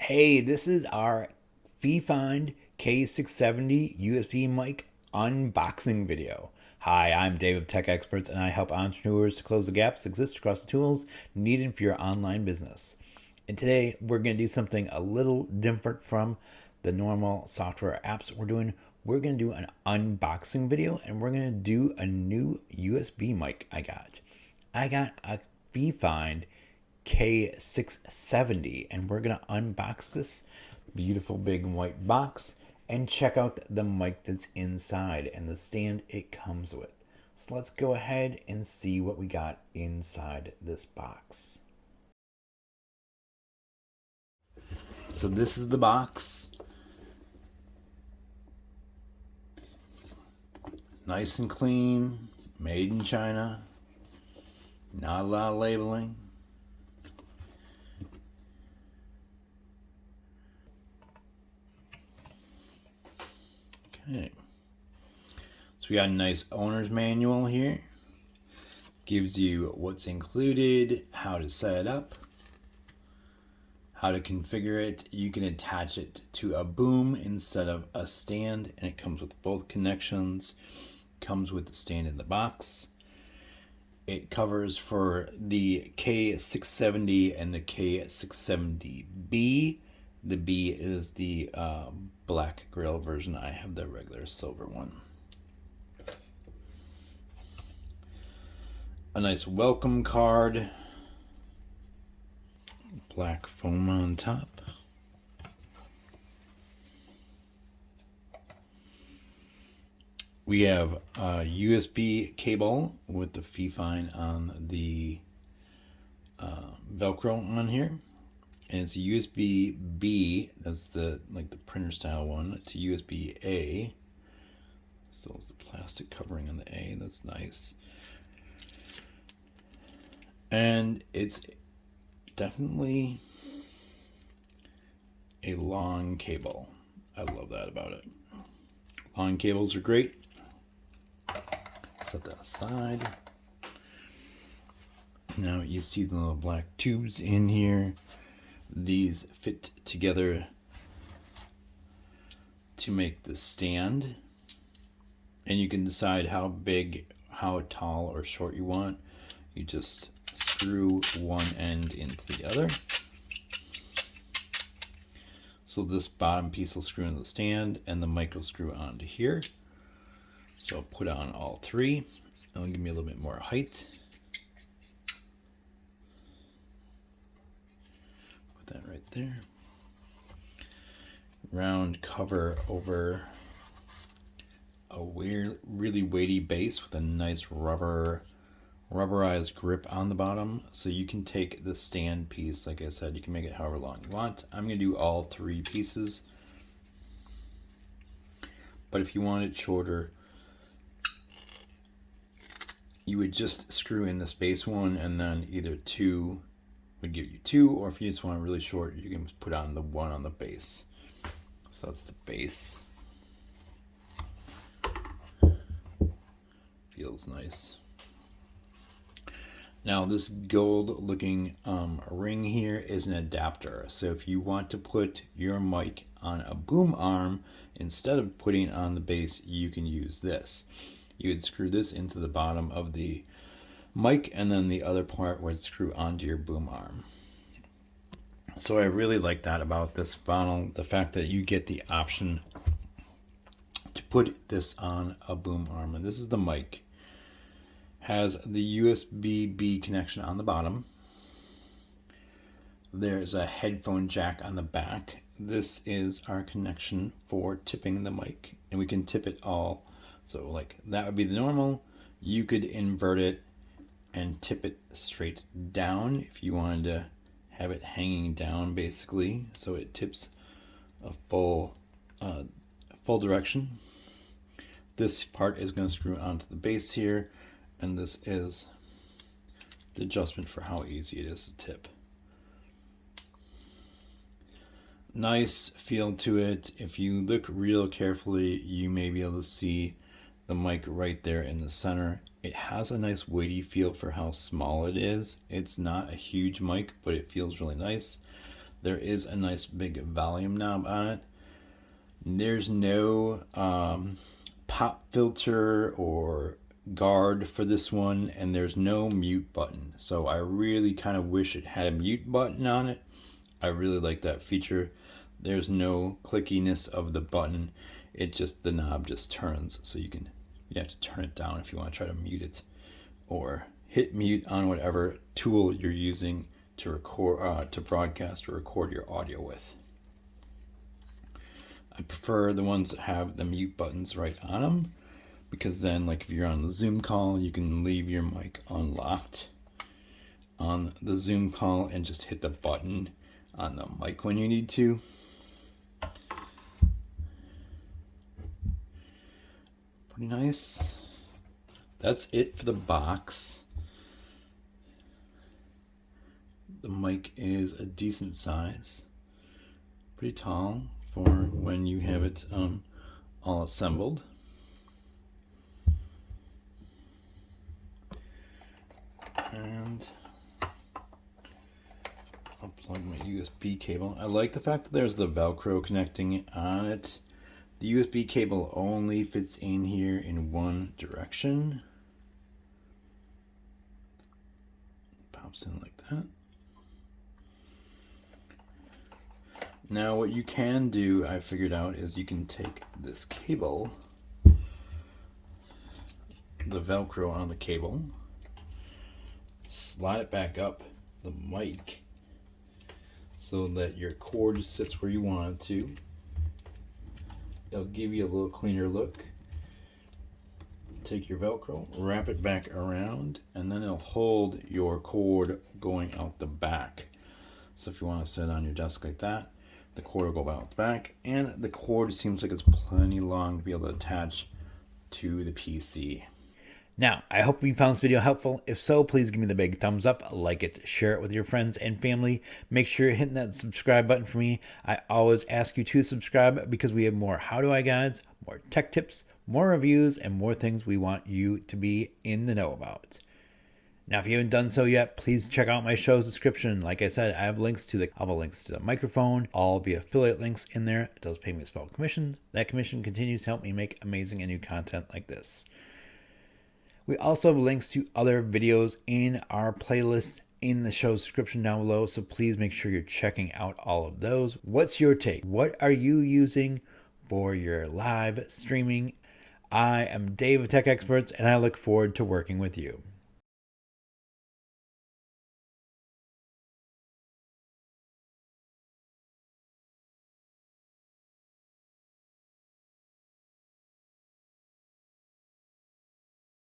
Hey, this is our Fifine K670 USB mic unboxing video. Hi, I'm Dave of Tech Experts, and I help entrepreneurs to close the gaps that exist across the tools needed for your online business. And today we're going to do something a little different from the normal software apps we're doing. We're going to do an unboxing video, and we're going to do a new USB mic I got. I got a Fifine K670, and we're gonna unbox this beautiful big white box and check out the mic that's inside and the stand it comes with. So let's go ahead and see what we got inside this box. So this is the box. Nice and clean, made in China, not a lot of labeling. Okay, so we got a nice owner's manual here. Gives you what's included, how to set it up, how to configure it. You can attach it to a boom instead of a stand, and it comes with both connections. Comes with the stand in the box. It covers for the K670 and the K670B. The B is the black grill version. I have the regular silver one. A nice welcome card. Black foam on top. We have a USB cable with the Fifine on the Velcro on here. And it's a USB B, that's the printer style one, to USB A. Still has the plastic covering on the A, that's nice. And it's definitely a long cable. I love that about it. Long cables are great. Set that aside. Now you see the little black tubes in here. These fit together to make the stand, and you can decide how big, how tall or short you want. You just screw one end into the other. So this bottom piece will screw into the stand, and the mic will screw onto here. So I'll put on all three. It'll give me a little bit more height. That right there. Round cover over a really weighty base with a nice rubberized grip on the bottom. So you can take the stand piece, like I said, you can make it however long you want. I'm gonna do all three pieces. But if you want it shorter, you would just screw in this base one, and then either two would give you two, or if you just want it really short, you can put on the one on the base. So that's the base. Feels nice. Now this gold looking ring here is an adapter. So if you want to put your mic on a boom arm instead of putting it on the base, you can use this. You would screw this into the bottom of the mic, and then the other part would screw onto your boom arm. So I really like that about this vinyl, the fact that you get the option to put this on a boom arm. And this is the mic. Has the USB-B connection on the bottom. There's a headphone jack on the back. This is our connection for tipping the mic, and we can tip it all. So like that would be the normal. You could invert it and tip it straight down if you wanted to have it hanging down, basically, so it tips a full direction. This part is going to screw onto the base here, and this is the adjustment for how easy it is to tip. Nice feel to it. If you look real carefully, you may be able to see the mic right there in the center. It has a nice weighty feel for how small it is. It's not a huge mic, but it feels really nice. There is a nice big volume knob on it. There's no pop filter or guard for this one, and there's no mute button. So I really kind of wish it had a mute button on it. I really like that feature. There's no clickiness of the button. The knob just turns, so you have to turn it down if you want to try to mute it, or hit mute on whatever tool you're using to record, to broadcast or record your audio with. I prefer the ones that have the mute buttons right on them, because then, like if you're on the Zoom call, you can leave your mic unlocked on the Zoom call and just hit the button on the mic when you need to. Pretty nice. That's it for the box. The mic is a decent size, pretty tall for when you have it all assembled. And I'll plug my USB cable. I like the fact that there's the Velcro connecting on it. The USB cable only fits in here in one direction. Pops in like that. Now what you can do, I figured out, is you can take this cable, the Velcro on the cable, slide it back up the mic so that your cord sits where you want it to. It'll give you a little cleaner look. Take your Velcro, wrap it back around, and then it'll hold your cord going out the back. So if you want to sit on your desk like that, the cord will go out the back, and the cord seems like it's plenty long to be able to attach to the PC. Now, I hope you found this video helpful. If so, please give me the big thumbs up, like it, share it with your friends and family. Make sure you're hitting that subscribe button for me. I always ask you to subscribe because we have more how do I guides, more tech tips, more reviews, and more things we want you to be in the know about. Now, if you haven't done so yet, please check out my show's description. Like I said, I have links to the microphone, all the affiliate links in there. It does pay me a small commission. That commission continues to help me make amazing and new content like this. We also have links to other videos in our playlist in the show's description down below, so please make sure you're checking out all of those. What's your take? What are you using for your live streaming? I am Dave of Tech Experts, and I look forward to working with you.